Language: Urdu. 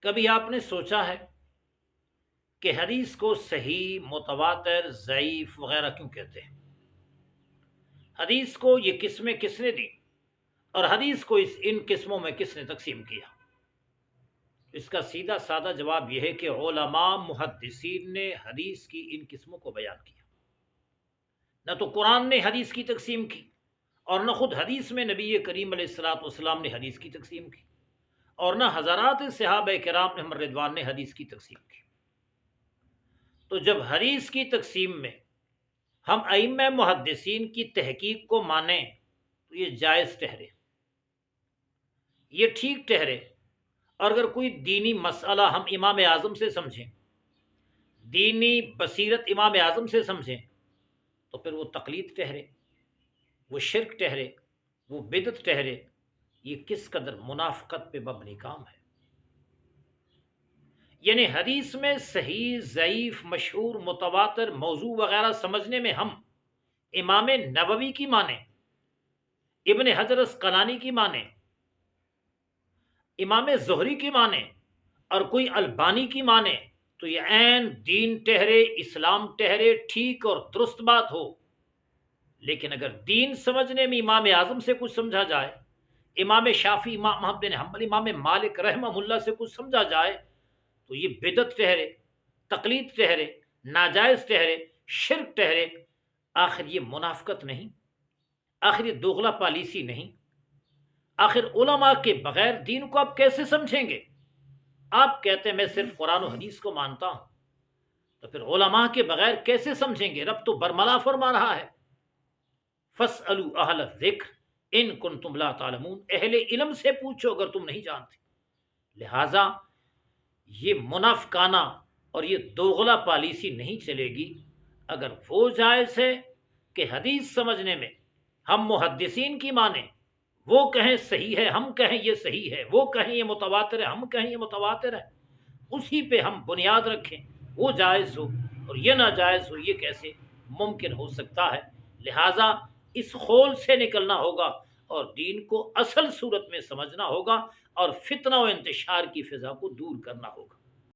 کبھی آپ نے سوچا ہے کہ حدیث کو صحیح، متواتر، ضعیف وغیرہ کیوں کہتے ہیں؟ حدیث کو یہ قسمیں کس نے دی اور حدیث کو ان قسموں میں کس نے تقسیم کیا؟ اس کا سیدھا سادہ جواب یہ ہے کہ علماء محدثین نے حدیث کی ان قسموں کو بیان کیا۔ نہ تو قرآن نے حدیث کی تقسیم کی، اور نہ خود حدیث میں نبی کریم علیہ الصلاۃ والسلام نے حدیث کی تقسیم کی، اور نہ حضرات صحابہ کرام علیہم رضوان نے حدیث کی تقسیم کی۔ تو جب حدیث کی تقسیم میں ہم ائمہ محدثین کی تحقیق کو مانیں تو یہ جائز ٹھہرے، یہ ٹھیک ٹھہرے۔ اور اگر کوئی دینی مسئلہ ہم امام اعظم سے سمجھیں، دینی بصیرت امام اعظم سے سمجھیں، تو پھر وہ تقلید ٹھہرے، وہ شرک ٹھہرے، وہ بدعت ٹھہرے۔ یہ کس قدر منافقت پہ مبنی کام ہے۔ یعنی حدیث میں صحیح، ضعیف، مشہور، متواتر، موضوع وغیرہ سمجھنے میں ہم امام نووی کی مانیں، ابن حجر اسقلانی کی مانیں، امام زہری کی مانیں، اور کوئی البانی کی مانیں، تو یہ عین دین ٹھہرے، اسلام ٹھہرے، ٹھیک اور درست بات ہو۔ لیکن اگر دین سمجھنے میں امام اعظم سے کچھ سمجھا جائے، امام شافعی، امام احمد بن حنبل، امام مالک رحمہ اللہ سے کچھ سمجھا جائے، تو یہ بدعت ٹھہرے، تقلید ٹھہرے، ناجائز ٹھہرے، شرک ٹھہرے۔ آخر یہ منافقت نہیں؟ آخر یہ دوغلا پالیسی نہیں؟ آخر علماء کے بغیر دین کو آپ کیسے سمجھیں گے؟ آپ کہتے ہیں میں صرف قرآن و حدیث کو مانتا ہوں، تو پھر علماء کے بغیر کیسے سمجھیں گے؟ رب تو برملا فرما رہا ہے، فَاسْأَلُوا أَهْلَ الذِّكْرِ إِن كُنتُمْ لَا تَعْلَمُونَ، اہل علم سے پوچھو اگر تم نہیں جانتے۔ لہٰذا یہ منافقانہ اور یہ دوغلا پالیسی نہیں چلے گی۔ اگر وہ جائز ہے کہ حدیث سمجھنے میں ہم محدثین کی مانیں، وہ کہیں صحیح ہے، ہم کہیں یہ صحیح ہے، وہ کہیں یہ متواتر ہے، ہم کہیں یہ متواتر ہے، اسی پہ ہم بنیاد رکھیں، وہ جائز ہو اور یہ ناجائز ہو، یہ کیسے ممکن ہو سکتا ہے؟ لہٰذا اس خول سے نکلنا ہوگا اور دین کو اصل صورت میں سمجھنا ہوگا اور فتنہ و انتشار کی فضا کو دور کرنا ہوگا۔